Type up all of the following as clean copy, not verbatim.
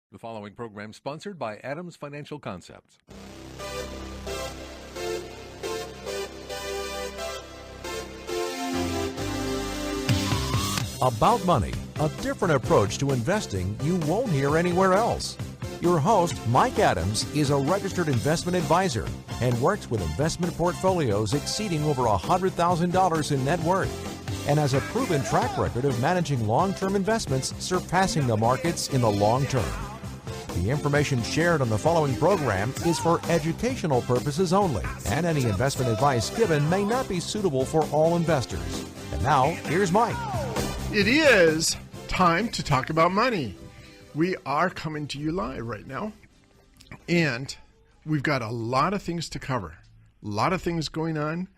The following program sponsored by Adams Financial Concepts. About money, a different approach to investing you won't hear anywhere else. Your host, Mike Adams, is a registered investment advisor and works with investment portfolios exceeding over $100,000 in net worth, and has a proven track record of managing long-term investments surpassing the markets in the long term. The information shared on the following program is for educational purposes only, and any investment advice given may not be suitable for all investors. And now, here's Mike. It is time to talk about money. We are coming to you live right now, and we've got a lot of things to cover, a lot of things going on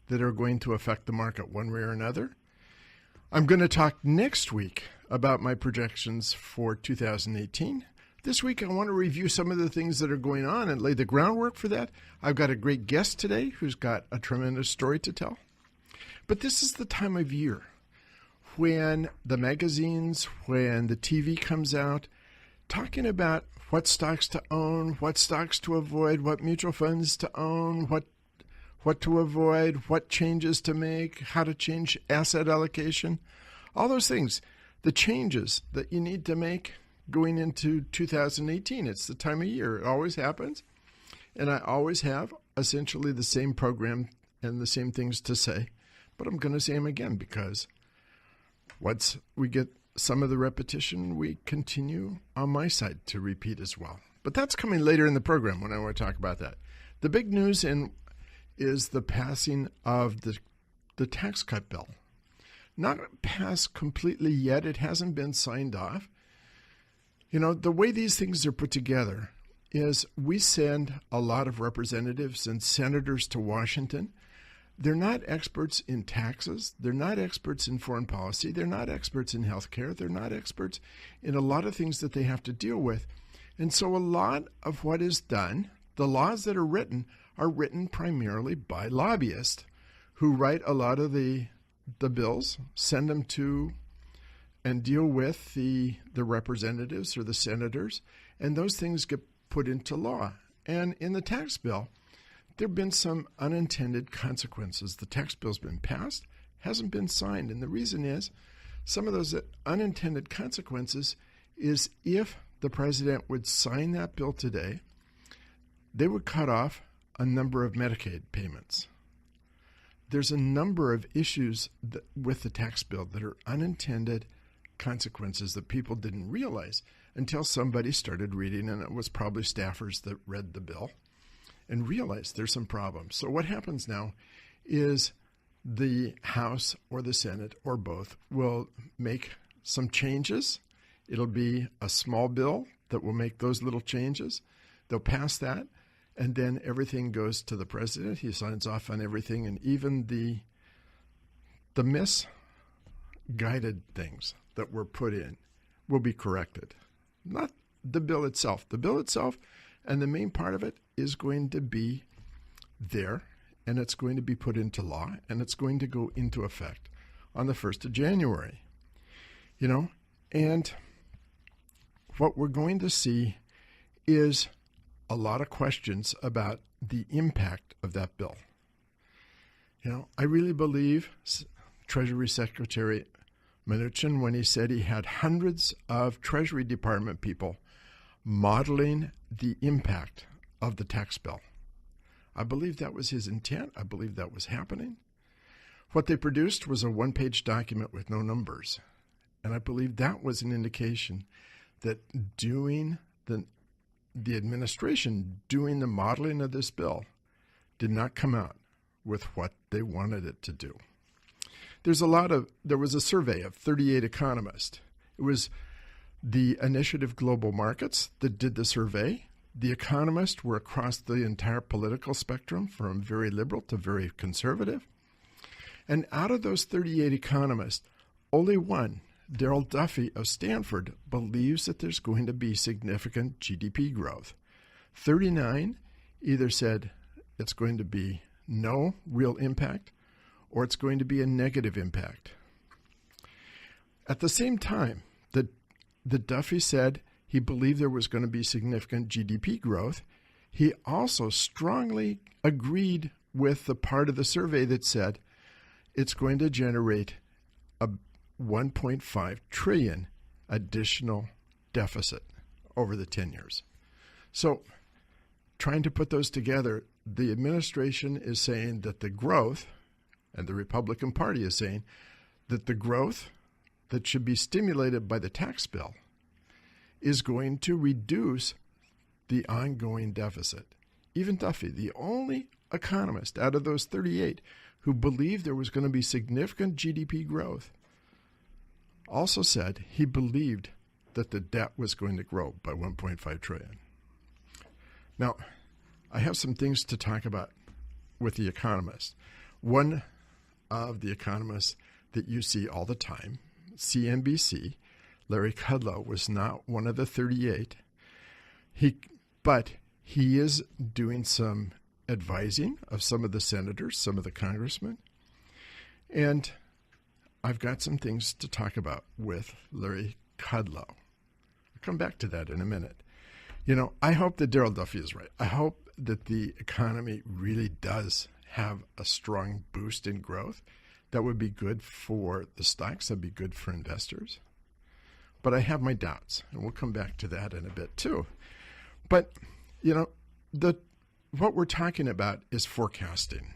that are going to affect the market one way or another. I'm going to talk next week about my projections for 2018. This week, I want to review some of the things that are going on and lay the groundwork for that. I've got a great guest today who's got a tremendous story to tell. But this is the time of year when the magazines, when the TV comes out, talking about what stocks to own, what stocks to avoid, what mutual funds to own, what to avoid, what changes to make, how to change asset allocation, all those things, the changes that you need to make going into 2018. It's the time of year. It always happens. And I always have essentially the same program and the same things to say. But I'm going to say them again because once we get some of the repetition, we continue on my side to repeat as well. But that's coming later in the program when I want to talk about that. The big news is the passing of the tax cut bill. Not passed completely yet. It hasn't been signed off. You know, the way these things are put together is we send a lot of representatives and senators to Washington. They're not experts in taxes. They're not experts in foreign policy. They're not experts in healthcare. They're not experts in a lot of things that they have to deal with. And so a lot of what is done, the laws that are written primarily by lobbyists who write a lot of the bills, send them to and deal with the representatives or the senators, and those things get put into law. And in the tax bill, there have been some unintended consequences. The tax bill's been passed, hasn't been signed, and the reason is some of those unintended consequences is if the president would sign that bill today, they would cut off a number of Medicaid payments. There's a number of issues with the tax bill that are unintended consequences that people didn't realize until somebody started reading, and it was probably staffers that read the bill and realized there's some problems. So what happens now is the House or the Senate or both will make some changes. It'll be a small bill that will make those little changes. They'll pass that, and then everything goes to the president. He signs off on everything, and even the misguided things that were put in will be corrected. Not the bill itself. The bill itself and the main part of it is going to be there, and it's going to be put into law, and it's going to go into effect on the 1st of January. You know, and what we're going to see is a lot of questions about the impact of that bill. You know, I really believe Treasury Secretary Mnuchin, when he said he had hundreds of Treasury Department people modeling the impact of the tax bill. I believe that was his intent. I believe that was happening. What they produced was a one-page document with no numbers. And I believe that was an indication that the administration doing the modeling of this bill did not come out with what they wanted it to do. There was a survey of 38 economists. It was the Initiative Global Markets that did the survey. The economists were across the entire political spectrum, from very liberal to very conservative. And out of those 38 economists, only one, Darrell Duffy of Stanford, believes that there's going to be significant GDP growth. 39 either said it's going to be no real impact or it's going to be a negative impact. At the same time, the Duffy said He believed there was going to be significant GDP growth. He also strongly agreed with the part of the survey that said it's going to generate a 1.5 trillion additional deficit over the 10 years. So trying to put those together, the administration is saying that the growth, and the Republican Party is saying that the growth that should be stimulated by the tax bill is going to reduce the ongoing deficit. Even Duffy, the only economist out of those 38 who believed there was going to be significant GDP growth, also said he believed that the debt was going to grow by 1.5 trillion. Now, I have some things to talk about with the economists. One of the economists that you see all the time, CNBC, Larry Kudlow, was not one of the 38. But he is doing some advising of some of the senators, some of the congressmen. And I've got some things to talk about with Larry Kudlow. I'll come back to that in a minute. You know, I hope that Daryl Duffy is right. I hope that the economy really does have a strong boost in growth. That would be good for the stocks. That'd be good for investors. But I have my doubts, and we'll come back to that in a bit too. But, you know, what we're talking about is forecasting.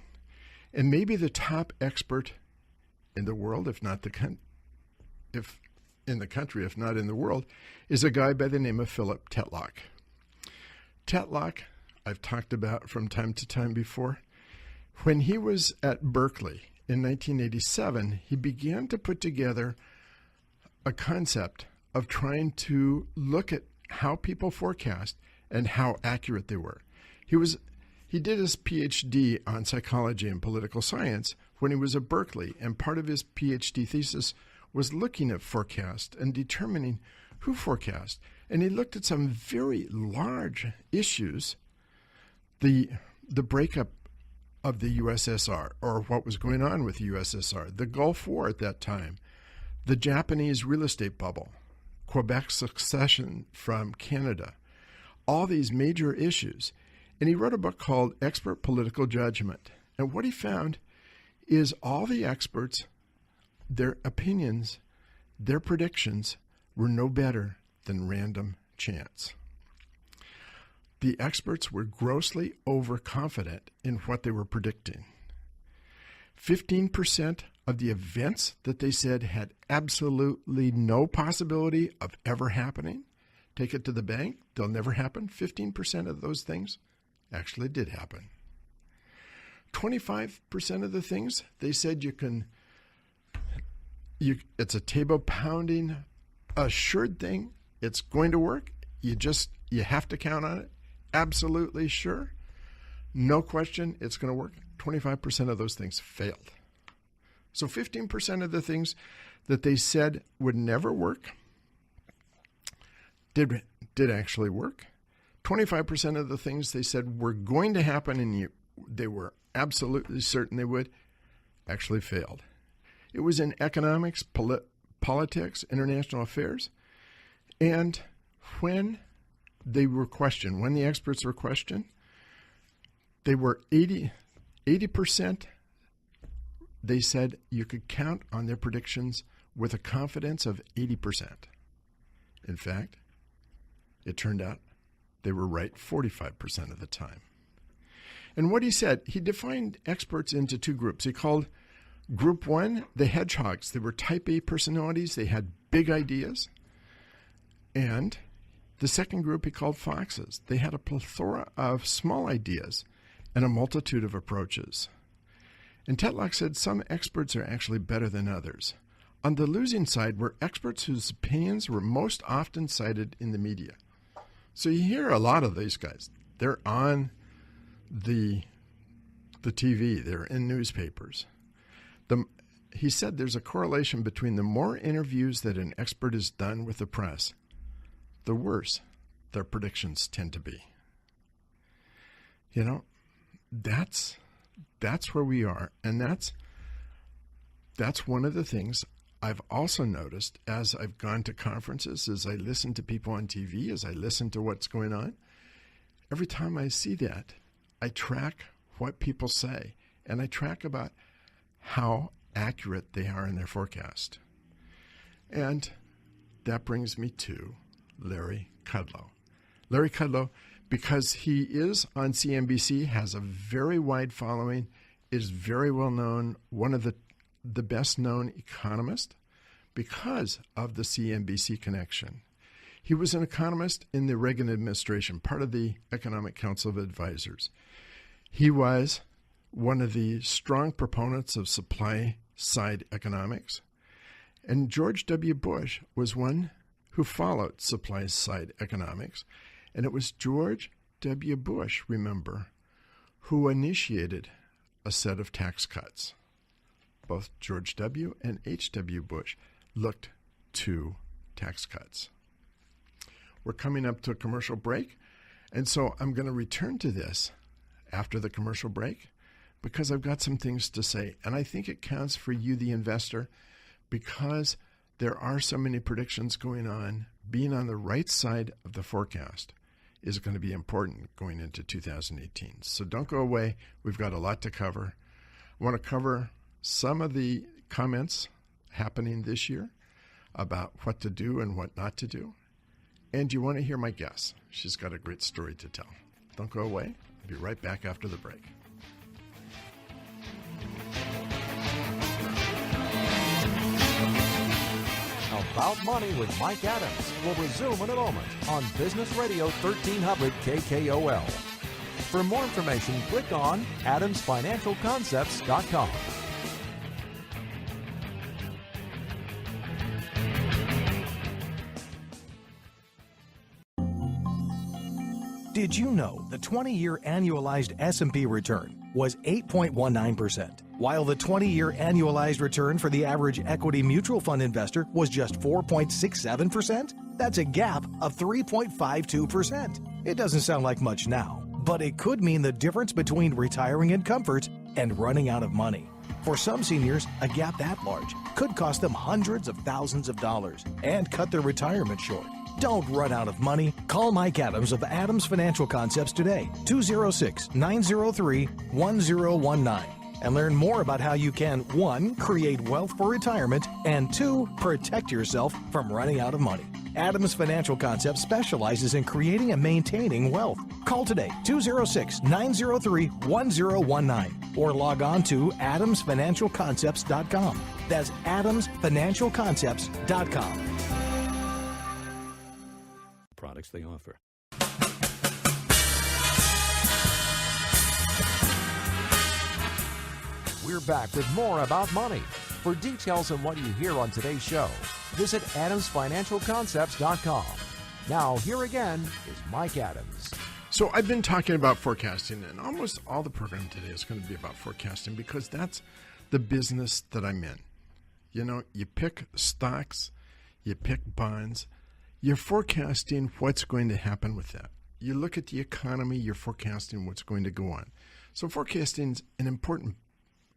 And maybe the top expert in the world, if not if in the country, if not in the world, is a guy by the name of Philip Tetlock. Tetlock, I've talked about from time to time before. When he was at Berkeley in 1987, he began to put together a concept of trying to look at how people forecast and how accurate they were. He did his PhD on psychology and political science when he was at Berkeley, and part of his PhD thesis was looking at forecast and determining who forecast. And he looked at some very large issues, the breakup of the USSR, or what was going on with the USSR, the Gulf War at that time, the Japanese real estate bubble, Quebec's succession from Canada, all these major issues. And he wrote a book called Expert Political Judgment. And what he found is all the experts, their opinions, their predictions were no better than random chance. The experts were grossly overconfident in what they were predicting. 15% of the events that they said had absolutely no possibility of ever happening, take it to the bank, they'll never happen. 15% of those things actually did happen. 25% of the things they said it's a table pounding, assured thing. It's going to work. You have to count on it. Absolutely sure. No question it's going to work. 25% of those things failed. So 15% of the things that they said would never work did actually work. 25% of the things they said were going to happen and they were absolutely certain they would actually failed. It was in economics, politics, international affairs. And when they were questioned, when the experts were questioned, they were 80%. They said you could count on their predictions with a confidence of 80%. In fact, it turned out they were right 45% of the time. And what he said, he defined experts into two groups. He called Group 1 the hedgehogs. They were type A personalities. They had big ideas. And the second group he called foxes. They had a plethora of small ideas and a multitude of approaches. And Tetlock said some experts are actually better than others. On the losing side were experts whose opinions were most often cited in the media. So you hear a lot of these guys. They're on the TV. They're in newspapers. He said there's a correlation between the more interviews that an expert has done with the press, the worse their predictions tend to be. You know, that's where we are, and that's one of the things I've also noticed as I've gone to conferences, as I listen to people on TV, as I listen to what's going on, every time I see that, I track what people say, and I track about how accurate they are in their forecast. And that brings me to Larry Kudlow. Larry Kudlow, because he is on CNBC, has a very wide following, is very well known, one of the best known economists because of the CNBC connection. He was an economist in the Reagan administration, part of the Economic Council of Advisors. He was one of the strong proponents of supply-side economics. And George W. Bush was one who followed supply-side economics. And it was George W. Bush, remember, who initiated a set of tax cuts. Both George W. and H.W. Bush looked to tax cuts. We're coming up to a commercial break, and so I'm going to return to this after the commercial break because I've got some things to say, and I think it counts for you, the investor, because there are so many predictions going on. Being on the right side of the forecast is going to be important going into 2018. So don't go away. We've got a lot to cover. I want to cover some of the comments happening this year about what to do and what not to do. And you want to hear my guest. She's got a great story to tell. Don't go away. I'll be right back after the break. About Money with Mike Adams will resume in a moment on Business Radio 1300 KKOL. For more information, click on adamsfinancialconcepts.com. Did you know the 20-year annualized S&P return was 8.19%, while the 20-year annualized return for the average equity mutual fund investor was just 4.67%? That's a gap of 3.52%. It doesn't sound like much now, but it could mean the difference between retiring in comfort and running out of money. For some seniors, a gap that large could cost them hundreds of thousands of dollars and cut their retirement short. Don't run out of money. Call Mike Adams of Adams Financial Concepts today, 206-903-1019, and learn more about how you can, 1, create wealth for retirement, and 2, protect yourself from running out of money. Adams Financial Concepts specializes in creating and maintaining wealth. Call today, 206-903-1019, or log on to adamsfinancialconcepts.com. That's adamsfinancialconcepts.com. Products they offer. We're back with more about money. For details on what you hear on today's show, visit adamsfinancialconcepts.com. Now, here again is Mike Adams. So I've been talking about forecasting, and almost all the program today is going to be about forecasting because that's the business that I'm in. You know, you pick stocks, you pick bonds, you're forecasting what's going to happen with that. You look at the economy, you're forecasting what's going to go on. So forecasting is an important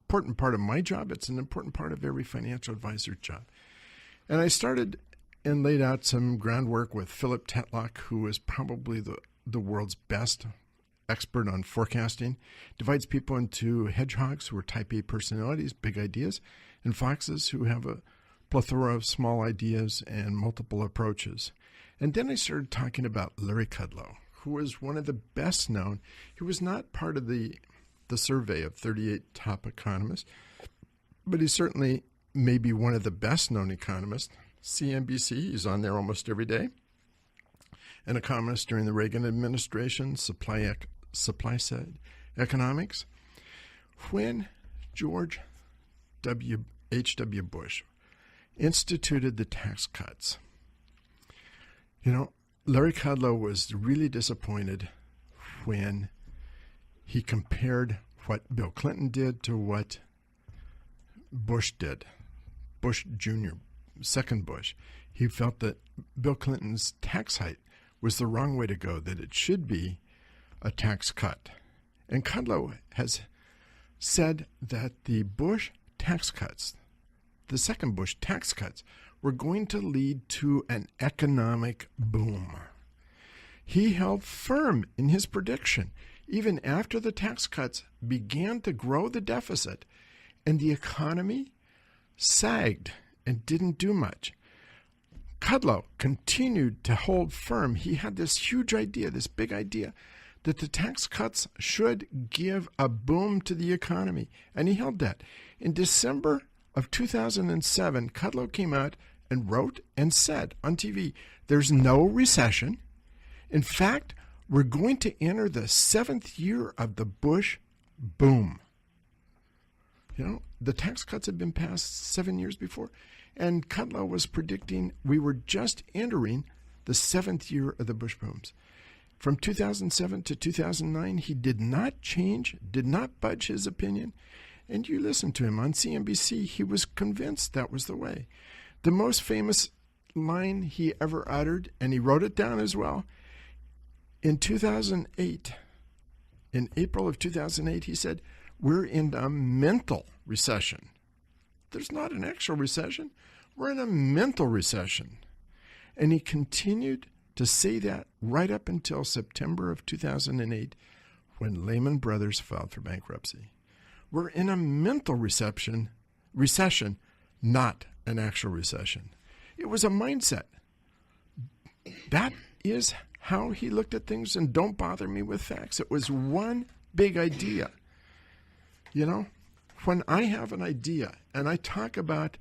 part of my job. It's an important part of every financial advisor's job. And I started and laid out some groundwork with Philip Tetlock, who is probably the world's best expert on forecasting. Divides people into hedgehogs, who are type A personalities, big ideas, and foxes, who have a plethora of small ideas and multiple approaches. And then I started talking about Larry Kudlow, who is one of the best known. He was not part of the survey of 38 top economists, but he's certainly maybe one of the best known economists. CNBC, he's on there almost every day. An economist during the Reagan administration, supply side economics. When George H.W. Bush instituted the tax cuts, you know, Larry Kudlow was really disappointed when he compared what Bill Clinton did to what Bush did. Bush Jr., second Bush. He felt that Bill Clinton's tax hike was the wrong way to go, that it should be a tax cut. And Kudlow has said that the Bush tax cuts the second Bush tax cuts were going to lead to an economic boom. He held firm in his prediction, even after the tax cuts began to grow the deficit and the economy sagged and didn't do much. Kudlow continued to hold firm. He had this huge idea, this big idea, that the tax cuts should give a boom to the economy, and he held that. In December of 2007, Kudlow came out and wrote and said on TV, there's no recession. In fact, we're going to enter the 7th year of the Bush boom. You know, the tax cuts had been passed 7 years before, and Kudlow was predicting we were just entering the 7th year of the Bush booms. From 2007 to 2009, he did not change, did not budge his opinion. And you listen to him on CNBC, he was convinced that was the way. The most famous line he ever uttered, and he wrote it down as well, in 2008, in April of 2008, he said, we're in a mental recession. There's not an actual recession. We're in a mental recession. And he continued to say that right up until September of 2008, when Lehman Brothers filed for bankruptcy. We're in a mental recession, not an actual recession. It was a mindset. That is how he looked at things, and don't bother me with facts. It was one big idea. You know, when I have an idea and I talk about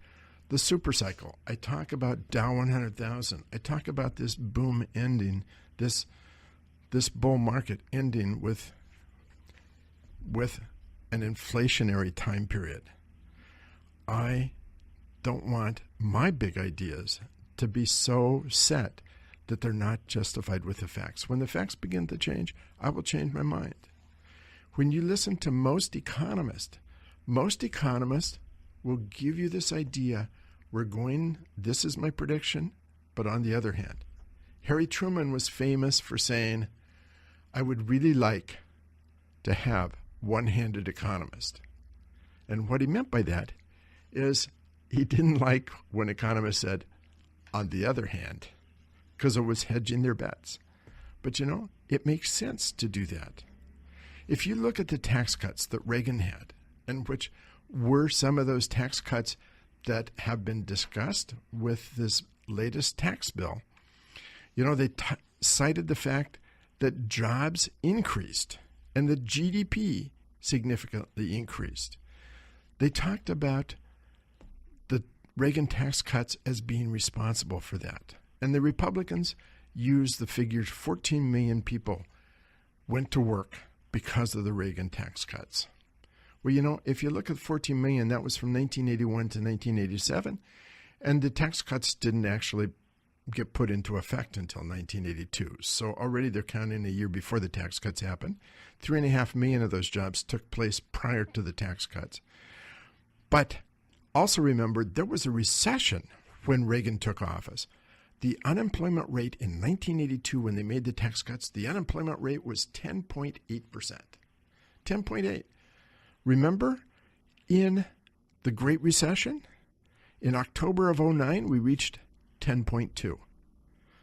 the super cycle, I talk about Dow 100,000, I talk about this boom ending, this bull market ending with an inflationary time period. I don't want my big ideas to be so set that they're not justified with the facts. When the facts begin to change, I will change my mind. When you listen to most economists will give you this idea, this is my prediction, but on the other hand, Harry Truman was famous for saying, I would really like to have one-handed economist. And what he meant by that is he didn't like when economists said, on the other hand, because it was hedging their bets. But you know, it makes sense to do that. If you look at the tax cuts that Reagan had, and which were some of those tax cuts that have been discussed with this latest tax bill, you know, they cited the fact that jobs increased and the GDP significantly increased. They talked about the Reagan tax cuts as being responsible for that. And the Republicans used the figures 14 million people went to work because of the Reagan tax cuts. Well, you know, if you look at 14 million, that was from 1981 to 1987, and the tax cuts didn't actually get put into effect until 1982. So already they're counting a year before the tax cuts happened. 3.5 million of those jobs took place prior to the tax cuts. But also remember, there was a recession when Reagan took office. The unemployment rate in 1982, when they made the tax cuts, the unemployment rate was 10.8%. 10.8. Remember, in the Great Recession, in October of 2009, we reached 10.2.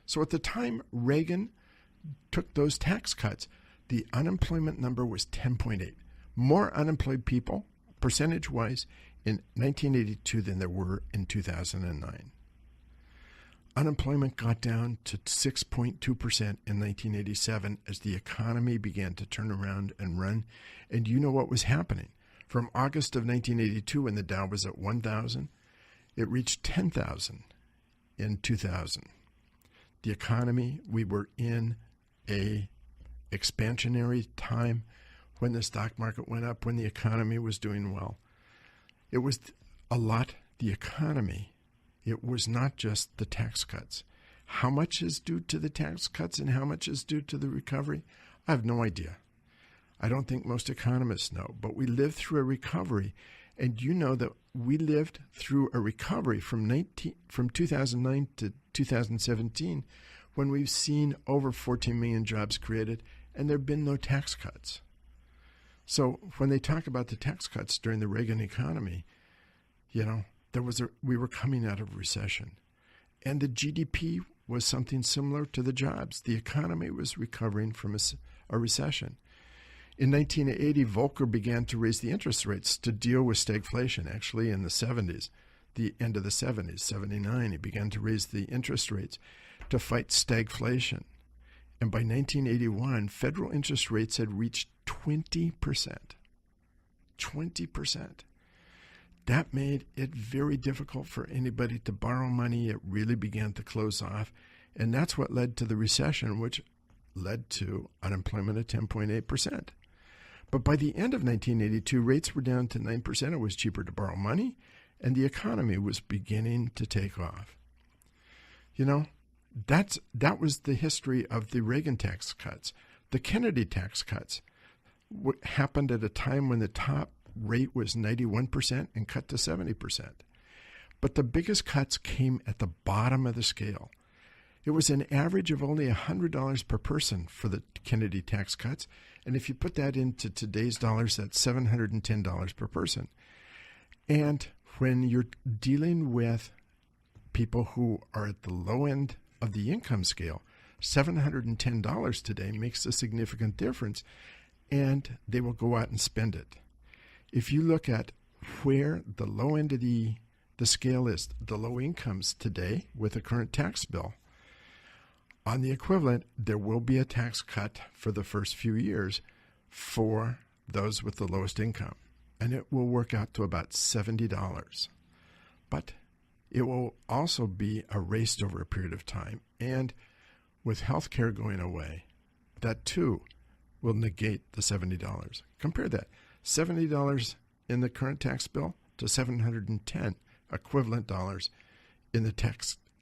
So at the time Reagan took those tax cuts, the unemployment number was 10.8. More unemployed people, percentage-wise, in 1982 than there were in 2009. Unemployment got down to 6.2% in 1987 as the economy began to turn around and run. And you know what was happening. From August of 1982, when the Dow was at 1,000, it reached 10,000 in 2000. The economy, we were in a expansionary time when the stock market went up, when the economy was doing well. It was a lot the economy. It was not just the tax cuts. How much is due to the tax cuts and how much is due to the recovery? I have no idea. I don't think most economists know, but we lived through a recovery, and you know that we lived through a recovery from 2009 to 2017 when we've seen over 14 million jobs created and there have been no tax cuts. So when they talk about the tax cuts during the Reagan economy, you know, we were coming out of recession. And the GDP was something similar to the jobs. The economy was recovering from a recession. In 1980, Volcker began to raise the interest rates to deal with stagflation. Actually, in the 70s, the end of the 70s, 79, he began to raise the interest rates to fight stagflation. And by 1981, federal interest rates had reached 20%. 20%. That made it very difficult for anybody to borrow money. It really began to close off. And that's what led to the recession, which led to unemployment at 10.8%. But by the end of 1982, rates were down to 9%. It was cheaper to borrow money, and the economy was beginning to take off. You know, that was the history of the Reagan tax cuts. The Kennedy tax cuts happened at a time when the top rate was 91% and cut to 70%. But the biggest cuts came at the bottom of the scale. It was an average of only $100 per person for the Kennedy tax cuts. And if you put that into today's dollars, that's $710 per person. And when you're dealing with people who are at the low end of the income scale, $710 today makes a significant difference, and they will go out and spend it. If you look at where the low end of the scale is, the low incomes today with the current tax bill, on the equivalent, there will be a tax cut for the first few years for those with the lowest income. And it will work out to about $70. But it will also be erased over a period of time. And with health care going away, that too will negate the $70. Compare that. $70 in the current tax bill to $710 equivalent dollars in the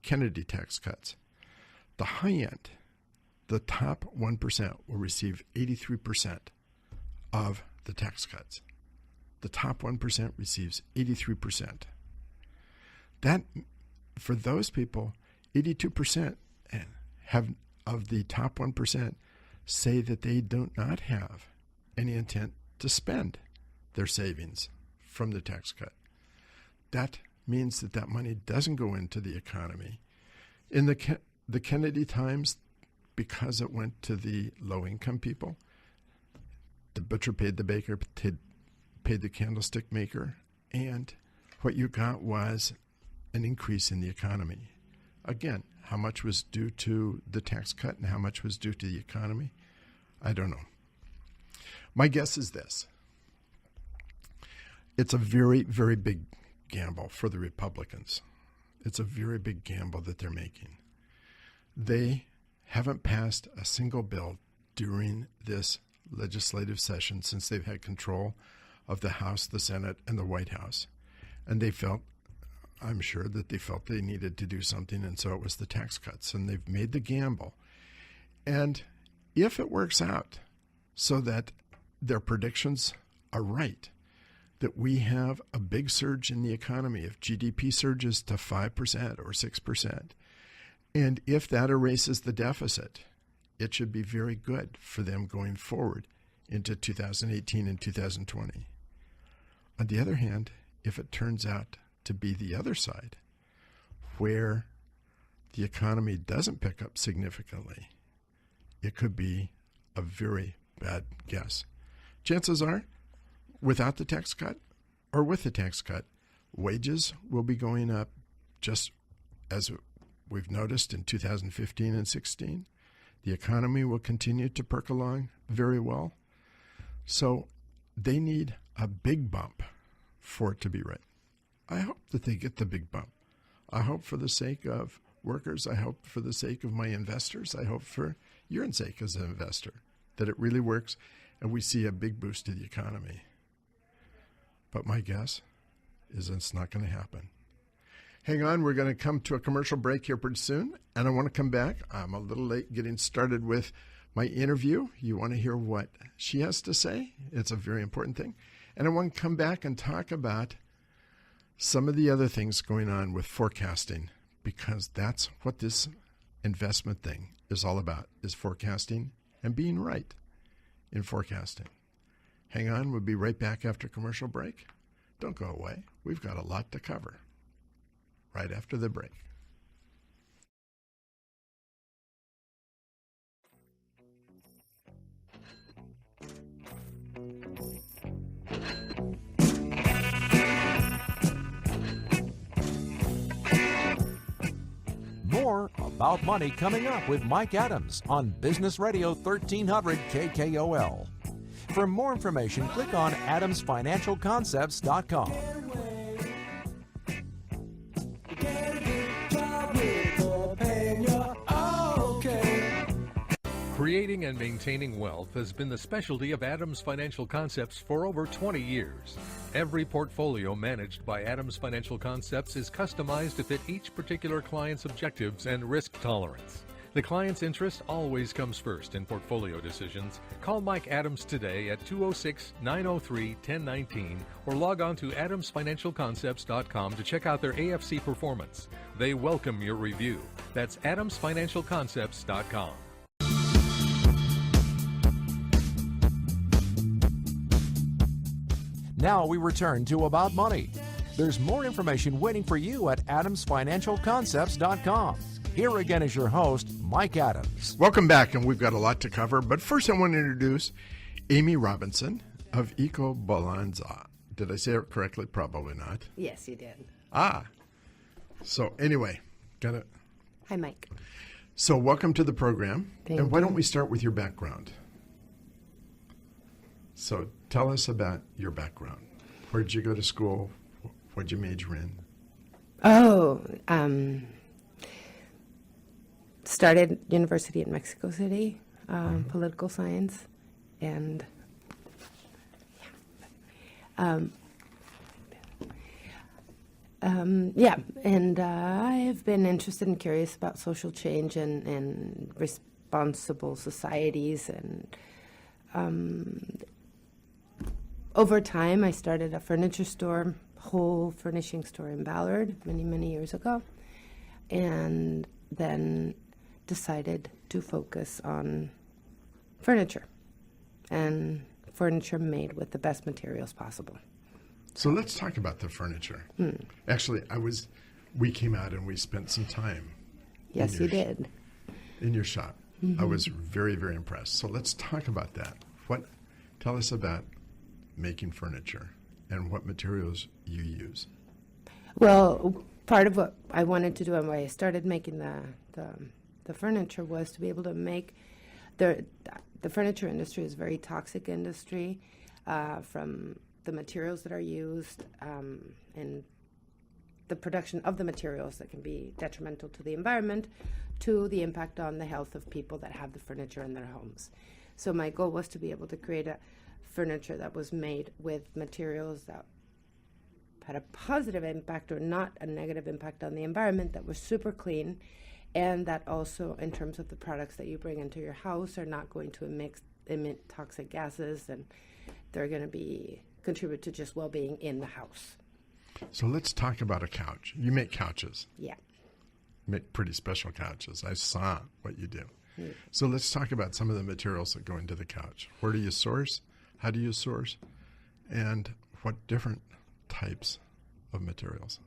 Kennedy tax cuts. The high end, the top 1%, will receive 83% of the tax cuts. The top 1% receives 83%. That, for those people, 82% of the top 1% say that they do not have any intent to spend their savings from the tax cut. That means that money doesn't go into the economy. In the Kennedy times, because it went to the low-income people, the butcher paid the baker, paid the candlestick maker, and what you got was an increase in the economy. Again, how much was due to the tax cut and how much was due to the economy? I don't know. My guess is this. It's a very, very big gamble for the Republicans. It's a very big gamble that they're making. They haven't passed a single bill during this legislative session since they've had control of the House, the Senate, and the White House. And I'm sure that they felt they needed to do something, and so it was the tax cuts. And they've made the gamble. And if it works out so that their predictions are right, that we have a big surge in the economy, if GDP surges to 5% or 6%, and if that erases the deficit, it should be very good for them going forward into 2018 and 2020. On the other hand, if it turns out to be the other side, where the economy doesn't pick up significantly, it could be a very bad guess. Chances are, without the tax cut or with the tax cut, wages will be going up just as we've noticed in 2015 and 16. The economy will continue to perk along very well. So they need a big bump for it to be right. I hope that they get the big bump. I hope for the sake of workers. I hope for the sake of my investors. I hope for your sake as an investor that it really works and we see a big boost to the economy. But my guess is it's not going to happen. Hang on, we're going to come to a commercial break here pretty soon, and I want to come back. I'm a little late getting started with my interview. You want to hear what she has to say? It's a very important thing. And I want to come back and talk about some of the other things going on with forecasting, because that's what this investment thing is all about, is forecasting and being right in forecasting. Hang on, we'll be right back after commercial break. Don't go away. We've got a lot to cover. right after the break. More About Money coming up with Mike Adams on Business Radio 1300 KKOL. For more information, click on adamsfinancialconcepts.com. Creating and maintaining wealth has been the specialty of Adams Financial Concepts for over 20 years. Every portfolio managed by Adams Financial Concepts is customized to fit each particular client's objectives and risk tolerance. The client's interest always comes first in portfolio decisions. Call Mike Adams today at 206-903-1019 or log on to adamsfinancialconcepts.com to check out their AFC performance. They welcome your review. That's adamsfinancialconcepts.com. Now we return to About Money. There's more information waiting for you at adamsfinancialconcepts.com. Here again is your host, Mike Adams. Welcome back, and we've got a lot to cover. But first, I want to introduce Amy Robinson of Eco Balanza. Did I say it correctly? Probably not. Yes, you did. So anyway, got it. Hi, Mike. So welcome to the program. Thank Why you. don't we start with your background? So tell us about your background. Where did you go to school? What did you major in? Started university in Mexico City, political science, and I've been interested and curious about social change and responsible societies, and over time I started a furniture store, whole furnishing store in Ballard many years ago, and then decided to focus on furniture and furniture made with the best materials possible. So let's talk about the furniture. Actually, we came out and we spent some time. Yes, you did. In your shop. I was very, very impressed. So let's talk about that. Tell us about making furniture and what materials you use. Well, part of what I wanted to do and why I started making the furniture was to be able to make the furniture industry is a very toxic industry, from the materials that are used and the production of the materials that can be detrimental to the environment, to the impact on the health of people that have the furniture in their homes. So my goal was to be able to create a furniture that was made with materials that had a positive impact or not a negative impact on the environment, that was super clean, and that also in terms of the products that you bring into your house are not going to emit toxic gases, and they're going to contribute to just well-being in the house. So let's talk about a couch. You make couches. Yeah. You make pretty special couches. I saw what you do. So let's talk about some of the materials that go into the couch. Where do you source? How do you source? And what different types of materials?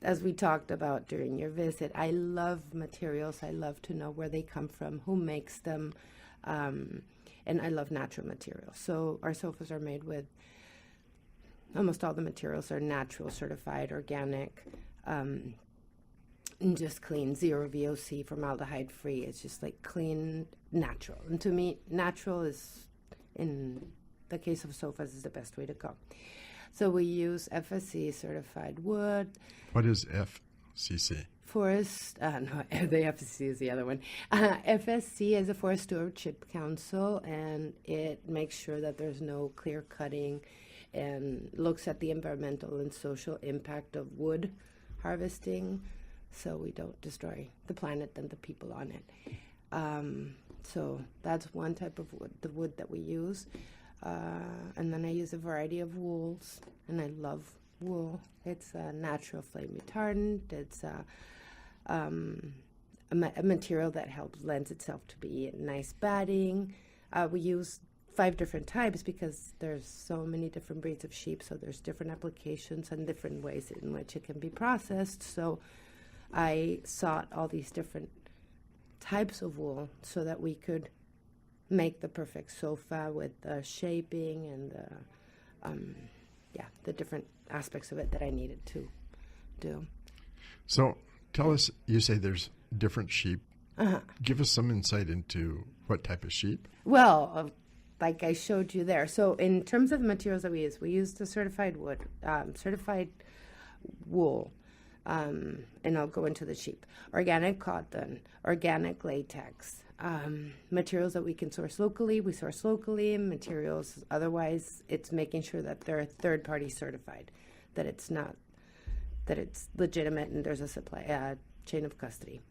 As we talked about during your visit, I love materials. I love to know where they come from, who makes them, and I love natural materials. So our sofas are made with, almost all the materials are natural, certified, organic, and just clean, zero VOC, formaldehyde free. It's just like clean, natural. And to me, natural is, in the case of sofas, is the best way to go. So we use FSC certified wood. What is FCC? Forest, no, the FSC is the other one. FSC is a Forest Stewardship Council, and it makes sure that there's no clear cutting and looks at the environmental and social impact of wood harvesting, so we don't destroy the planet and the people on it. So that's one type of wood, the wood that we use. And then I use a variety of wools, and I love wool. It's a natural flame retardant. It's a material that lends itself to be nice batting. We use 5 different types because there's so many different breeds of sheep, so there's different applications and different ways in which it can be processed. So I sought all these different types of wool so that we could make the perfect sofa with the shaping and the different aspects of it that I needed to do. So tell us, you say there's different sheep. Give us some insight into what type of sheep. Well, like I showed you there. So in terms of the materials that we use the certified wool, and I'll go into the sheep. Organic cotton, organic latex, materials that we can source locally, we source locally, and materials otherwise it's making sure that they're third-party certified, that it's legitimate and there's a supply chain of custody.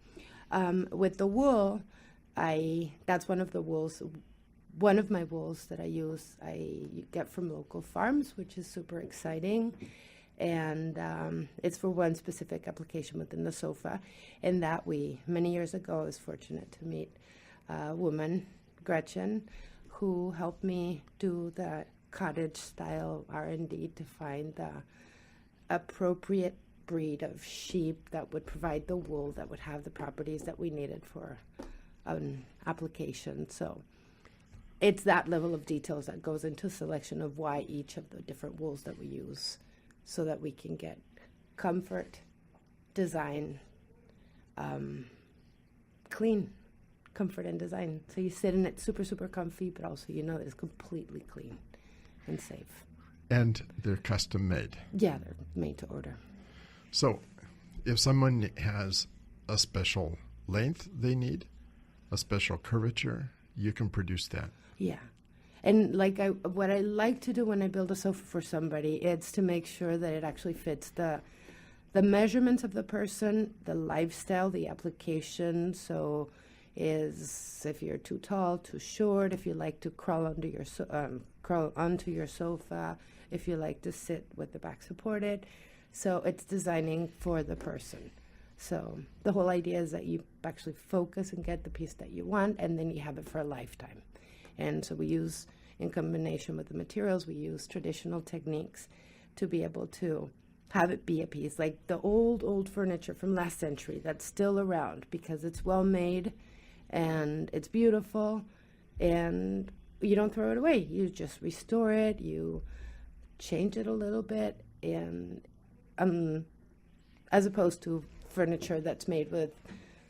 With the wool, that's one of my wools that I use. I get from local farms, which is super exciting. And it's for one specific application within the sofa. And that many years ago, I was fortunate to meet a woman, Gretchen, who helped me do the cottage style R&D to find the appropriate breed of sheep that would provide the wool that would have the properties that we needed for an application. So it's that level of details that goes into selection of why each of the different wools that we use, so that we can get comfort, design, clean, comfort and design. So you sit in it super, super comfy, but also you know that it's completely clean and safe. And they're custom made. Yeah, they're made to order. So if someone has a special length they need, a special curvature, you can produce that. Yeah. And what I like to do when I build a sofa for somebody, it's to make sure that it actually fits the measurements of the person, the lifestyle, the application. So if you're too tall, too short, if you like to crawl onto your sofa, if you like to sit with the back supported. So it's designing for the person. So the whole idea is that you actually focus and get the piece that you want, and then you have it for a lifetime. And so we use, in combination with the materials, we use traditional techniques to be able to have it be a piece like the old furniture from last century that's still around because it's well made and it's beautiful, and you don't throw it away. You just restore it, you change it a little bit, and as opposed to furniture that's made with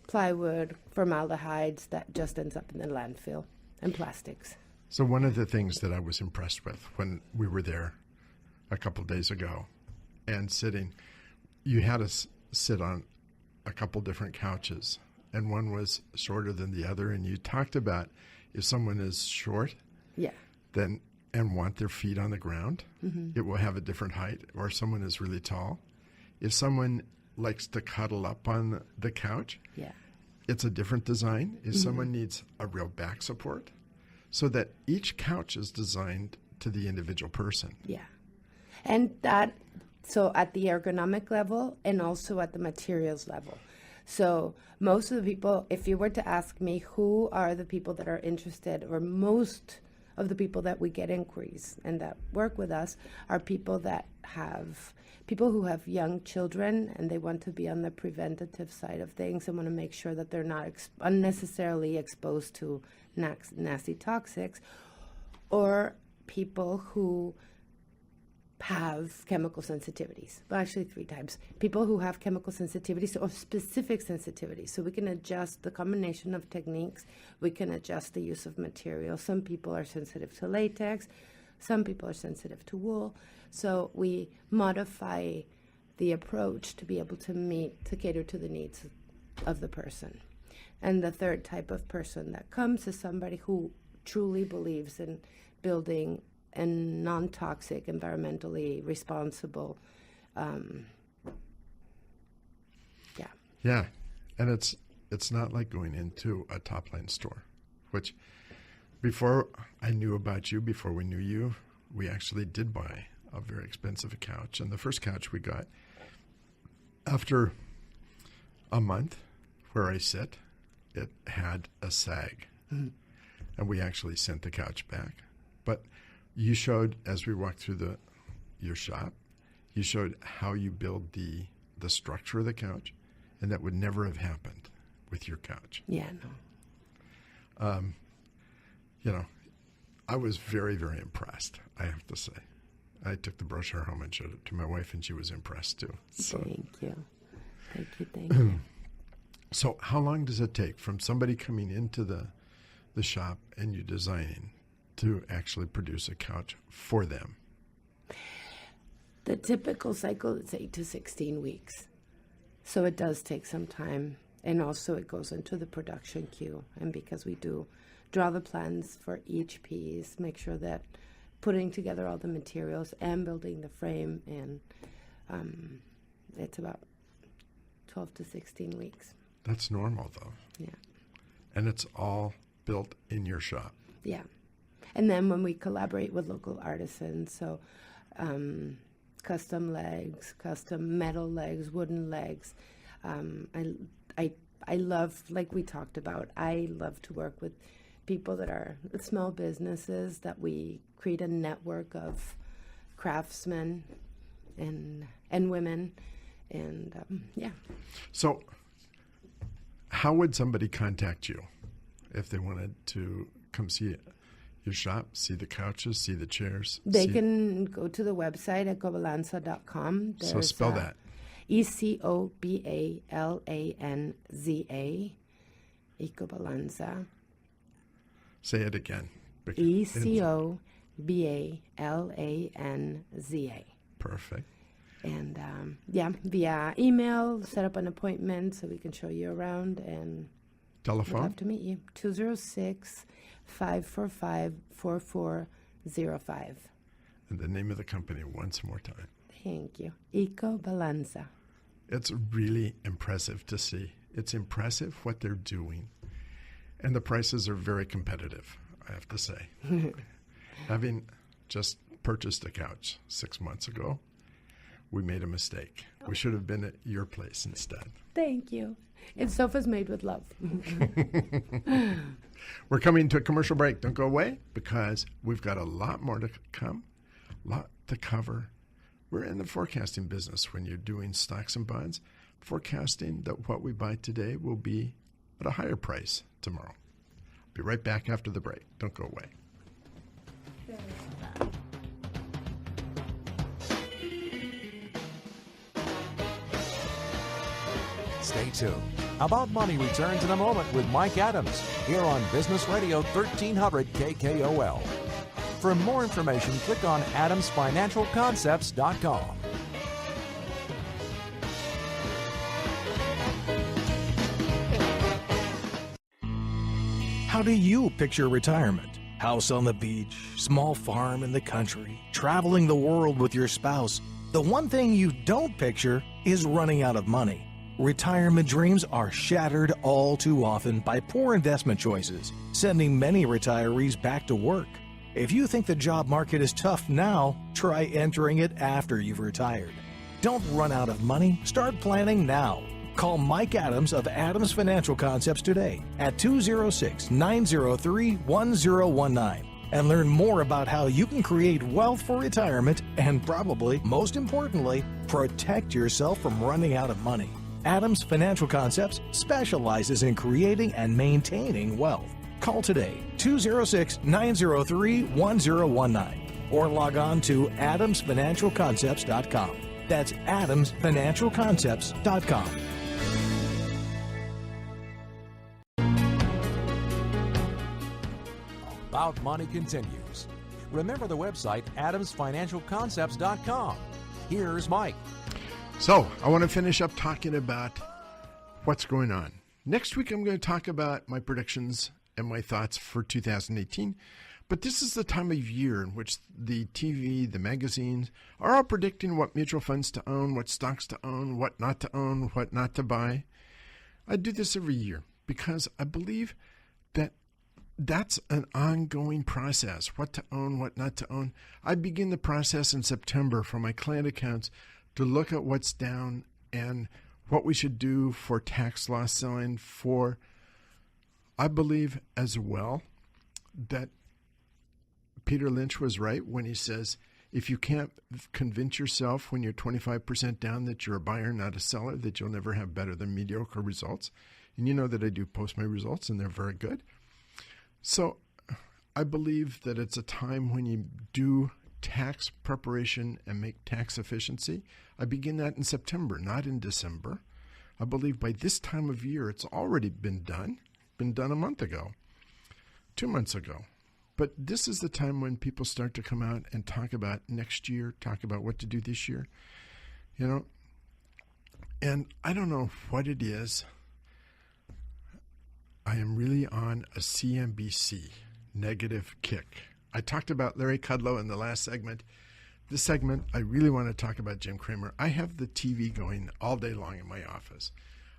plywood, formaldehydes that just ends up in the landfill, and plastics. So one of the things that I was impressed with when we were there a couple of days ago and sitting, you had us sit on a couple different couches, and one was shorter than the other, and you talked about if someone is short, then and want their feet on the ground, it will have a different height, or someone is really tall. If someone likes to cuddle up on the couch, it's a different design. If someone needs a real back support, so that each couch is designed to the individual person. And so at the ergonomic level and also at the materials level. So most of the people, if you were to ask me who are the people that are interested, or most of the people that we get inquiries and that work with us are people who have young children and they want to be on the preventative side of things and want to make sure that they're not unnecessarily exposed to nasty toxics, or people who have chemical sensitivities. Well, actually 3 types. People who have chemical sensitivities or specific sensitivities. So we can adjust the combination of techniques. We can adjust the use of material. Some people are sensitive to latex. Some people are sensitive to wool. So we modify the approach to be able to cater to the needs of the person. And the third type of person that comes is somebody who truly believes in building a non-toxic, environmentally responsible, Yeah, and it's not like going into a top-line store, which before I knew about you, before we knew you, we actually did buy a very expensive couch. And the first couch we got, after a month where I sit, it had a sag. And we actually sent the couch back But you showed, as we walked through your shop, you showed how you build the structure of the couch, and that would never have happened with your couch. Yeah, no. You know, I was very, very impressed, I have to say. I took the brochure home and showed it to my wife, and she was impressed too. So. Thank you. Thank you. So how long does it take from somebody coming into the shop and you designing to actually produce a couch for them? The typical cycle is 8 to 16 weeks. So it does take some time. And also it goes into the production queue. And because we do draw the plans for each piece, make sure that putting together all the materials and building the frame, and it's about 12 to 16 weeks. That's normal, though. Yeah. And it's all built in your shop. Yeah. And then when we collaborate with local artisans, so custom legs, custom metal legs, wooden legs. I love, like we talked about, I love to work with people that are small businesses, that we create a network of craftsmen and women, and yeah. So how would somebody contact you if they wanted to come see your shop, see the couches, see the chairs? They can go to the website at ecobalanza.com. So spell that. ECOBALANZA, Ecobalanza. Say it again. ECOBALANZA. Perfect. And yeah, via email, set up an appointment so we can show you around, and Telephone? we'd love to meet you. 206-545-4405. And the name of the company once more time. Thank you. Ecobalanza. It's really impressive to see. It's impressive what they're doing. And the prices are very competitive, I have to say. Having just purchased a couch 6 months ago, we made a mistake. We should have been at your place instead. Thank you. And sofas made with love. We're coming to a commercial break. Don't go away, because we've got a lot more to come, a lot to cover. We're in the forecasting business. When you're doing stocks and bonds, forecasting that what we buy today will be at a higher price tomorrow. Be right back after the break. Don't go away. Stay tuned. About Money returns in a moment with Mike Adams here on Business Radio 1300 KKOL. For more information, click on adamsfinancialconcepts.com. How do you picture retirement? House on the beach, small farm in the country, traveling the world with your spouse. The one thing you don't picture is running out of money. Retirement dreams are shattered all too often by poor investment choices, sending many retirees back to work. If you think the job market is tough now, try entering it after you've retired. Don't run out of money. Start planning now. Call Mike Adams of Adams Financial Concepts today at 206-903-1019 and learn more about how you can create wealth for retirement and, probably most importantly, protect yourself from running out of money. Adams Financial Concepts specializes in creating and maintaining wealth. Call today, 206-903-1019, or log on to adamsfinancialconcepts.com. That's adamsfinancialconcepts.com. About Money continues. Remember the website adamsfinancialconcepts.com. Here's Mike. So I want to finish up talking about what's going on. Next week, I'm going to talk about my predictions and my thoughts for 2018. But this is the time of year in which the TV, the magazines are all predicting what mutual funds to own, what stocks to own, what not to own, what not to buy. I do this every year because I believe that that's an ongoing process, what to own, what not to own. I begin the process in September for my client accounts to look at what's down and what we should do for tax loss selling. I believe as well that Peter Lynch was right when he says, if you can't convince yourself when you're 25% down that you're a buyer, not a seller, that you'll never have better than mediocre results. And you know that I do post my results, and they're very good. So I believe that it's a time when you do tax preparation and make tax efficiency. I begin that in September, not in December. I believe by this time of year, it's already been done a month ago, 2 months ago. But this is the time when people start to come out and talk about next year, talk about what to do this year, you know. And I don't know what it is. I am really on a CNBC negative kick. I talked about Larry Kudlow in the last segment. This segment, I really want to talk about Jim Cramer. I have the TV going all day long in my office.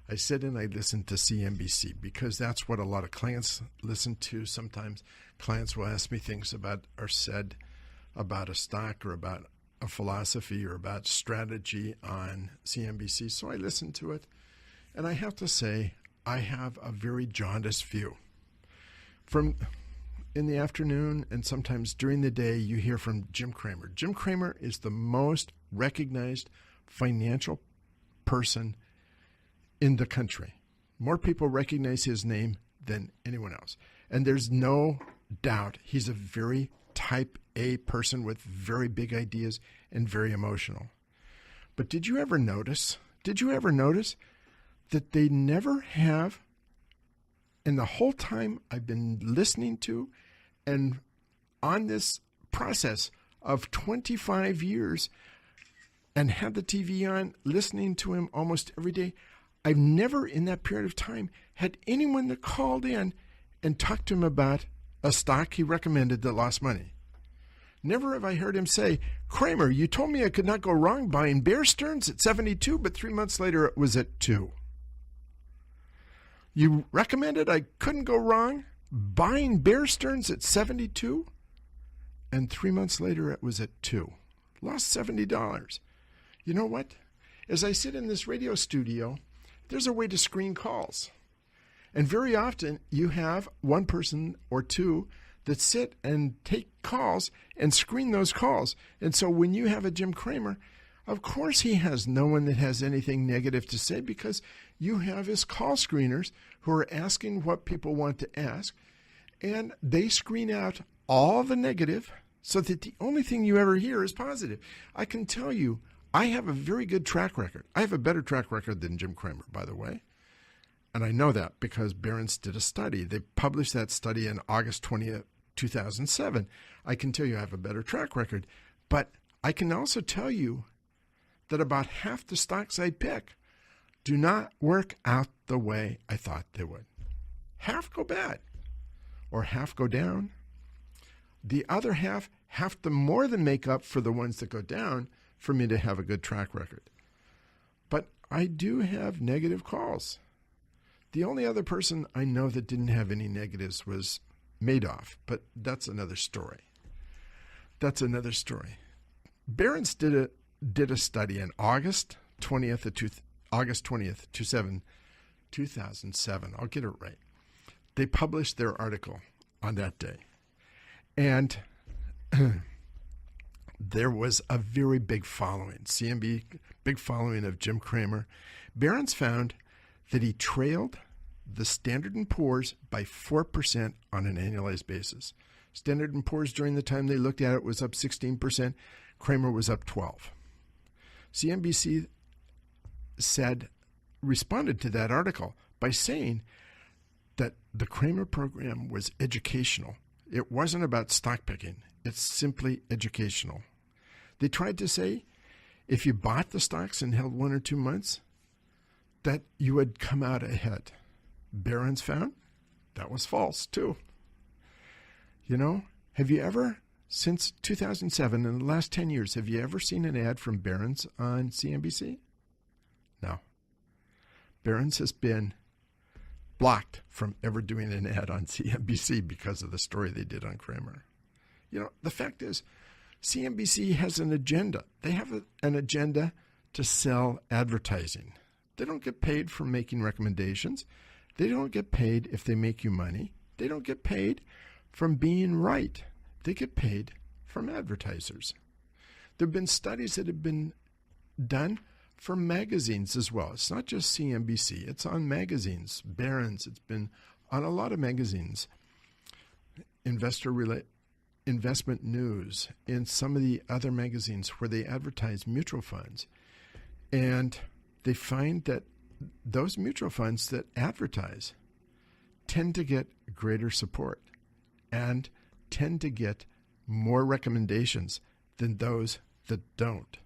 I sit and I listen to CNBC because that's what a lot of clients listen to. Sometimes clients will ask me things about or said about a stock or about a philosophy or about strategy on CNBC. So I listen to it. And I have to say, I have a very jaundiced view. From in the afternoon and sometimes during the day, you hear from Jim Cramer. Jim Cramer is the most recognized financial person in the country. More people recognize his name than anyone else. And there's no doubt he's a very type A person with very big ideas and very emotional. But did you ever notice that they never have, in the whole time I've been listening to and on this process of 25 years and had the TV on, listening to him almost every day, I've never in that period of time had anyone that called in and talked to him about a stock he recommended that lost money. Never have I heard him say, Cramer, you told me I could not go wrong buying Bear Stearns at 72, but 3 months later it was at 2. You recommended I couldn't go wrong buying Bear Stearns at 72, and 3 months later it was at 2. Lost $70. You know what? As I sit in this radio studio, there's a way to screen calls. And very often you have one person or two that sit and take calls and screen those calls. And so when you have a Jim Cramer, of course he has no one that has anything negative to say because you have his call screeners who are asking what people want to ask. And they screen out all the negative so that the only thing you ever hear is positive. I can tell you, I have a very good track record. I have a better track record than Jim Cramer, by the way. And I know that because Barron's did a study. They published that study in August 20th, 2007. I can tell you I have a better track record. But I can also tell you that about half the stocks I pick do not work out the way I thought they would. Half go bad or half go down. The other half have to more than make up for the ones that go down for me to have a good track record. But I do have negative calls. The only other person I know that didn't have any negatives was Madoff, but that's another story. Barron's did a study on August 20th, 2007. I'll get it right. They published their article on that day. And there was a very big following, CNB, big following of Jim Cramer. Barron's found that he trailed the Standard & Poor's by 4% on an annualized basis. Standard & Poor's during the time they looked at it was up 16%. Cramer was up 12%. CNBC responded to that article by saying that the Cramer program was educational. It wasn't about stock picking. It's simply educational. They tried to say if you bought the stocks and held 1 or 2 months, that you would come out ahead. Barron's found that was false too. You know, have you ever, since 2007, in the last 10 years, have you ever seen an ad from Barron's on CNBC? No. Barron's has been blocked from ever doing an ad on CNBC because of the story they did on Cramer. You know, the fact is, CNBC has an agenda. They have an agenda to sell advertising. They don't get paid for making recommendations. They don't get paid if they make you money. They don't get paid from being right. They get paid from advertisers. There have been studies that have been done for magazines as well. It's not just CNBC. It's on magazines, Barron's. It's been on a lot of magazines. Investment News, in some of the other magazines where they advertise mutual funds. And they find that those mutual funds that advertise tend to get greater support and tend to get more recommendations than those that don't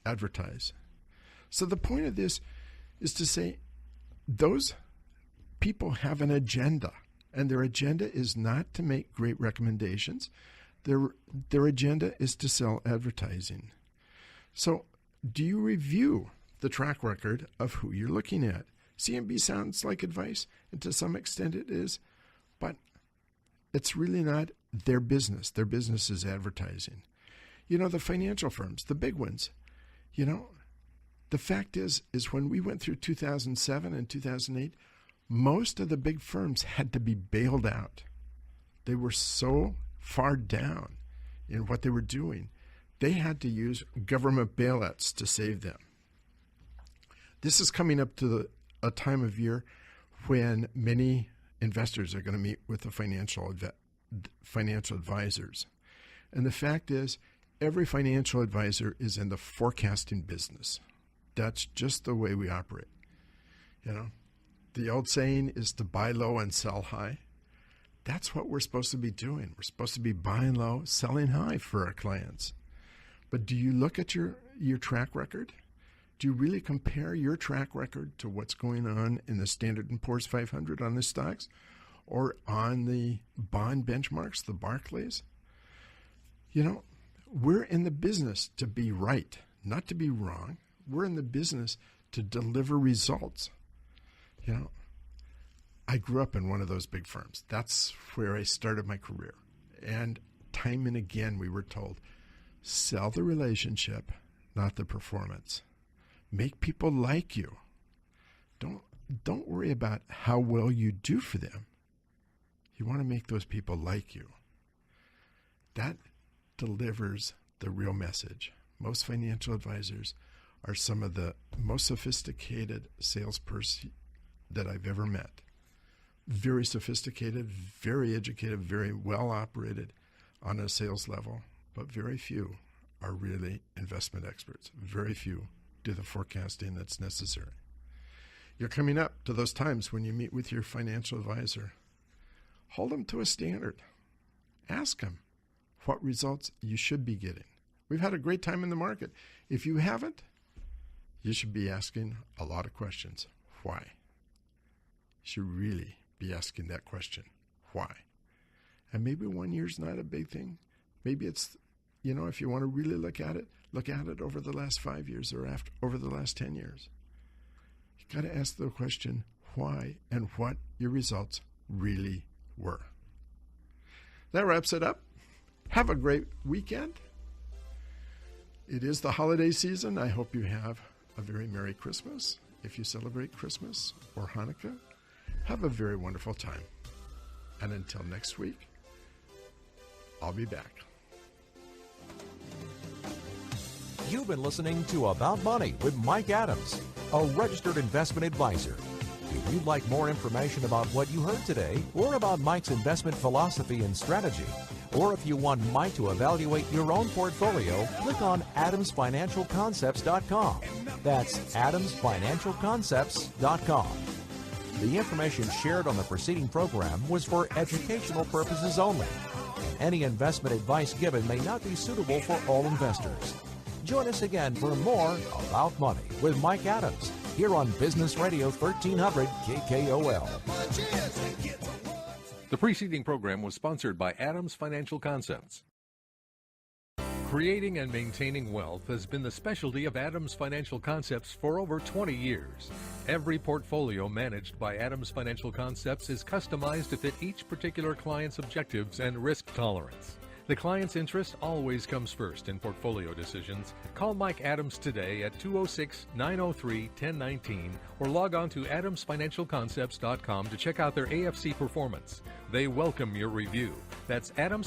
advertise. So the point of this is to say those people have an agenda, and their agenda is not to make great recommendations. Their agenda is to sell advertising. So do you review the track record of who you're looking at? CNB sounds like advice, and to some extent it is, but it's really not their business. Their business is advertising. You know, the financial firms, the big ones, you know, the fact is when we went through 2007 and 2008, most of the big firms had to be bailed out. They were so far down in what they were doing, they had to use government bailouts to save them. This is coming up to a time of year when many investors are going to meet with the financial advisors. And the fact is, every financial advisor is in the forecasting business. That's just the way we operate. You know, the old saying is to buy low and sell high. That's what we're supposed to be doing. We're supposed to be buying low, selling high for our clients. But do you look at your track record? Do you really compare your track record to what's going on in the Standard & Poor's 500 on the stocks or on the bond benchmarks, the Barclays? You know, we're in the business to be right, not to be wrong. We're in the business to deliver results. You know, I grew up in one of those big firms. That's where I started my career. And time and again, we were told, sell the relationship, not the performance. Make people like you. Don't worry about how well you do for them. You want to make those people like you. That delivers the real message. Most financial advisors are some of the most sophisticated salespersons that I've ever met. Very sophisticated, very educated, very well operated on a sales level, but very few are really investment experts. Very few do the forecasting that's necessary. You're coming up to those times when you meet with your financial advisor. Hold them to a standard. Ask them what results you should be getting. We've had a great time in the market. If you haven't, you should be asking a lot of questions. Why? You should really be asking that question. Why? And maybe 1 year's not a big thing. Maybe it's, you know, if you want to really look at it over the last 5 years or over the last 10 years. You got to ask the question, why and what your results really were. That wraps it up. Have a great weekend. It is the holiday season. I hope you have a very Merry Christmas. If you celebrate Christmas or Hanukkah, have a very wonderful time. And until next week, I'll be back. You've been listening to About Money with Mike Adams, a registered investment advisor. If you'd like more information about what you heard today or about Mike's investment philosophy and strategy, or if you want Mike to evaluate your own portfolio, click on adamsfinancialconcepts.com. That's adamsfinancialconcepts.com. The information shared on the preceding program was for educational purposes only. Any investment advice given may not be suitable for all investors. Join us again for more About Money with Mike Adams here on Business Radio 1300 KKOL. The preceding program was sponsored by Adams Financial Concepts. Creating and maintaining wealth has been the specialty of Adams Financial Concepts for over 20 years. Every portfolio managed by Adams Financial Concepts is customized to fit each particular client's objectives and risk tolerance. The client's interest always comes first in portfolio decisions. Call Mike Adams today at 206-903-1019 or log on to adamsfinancialconcepts.com to check out their AFC performance. They welcome your review. That's Adams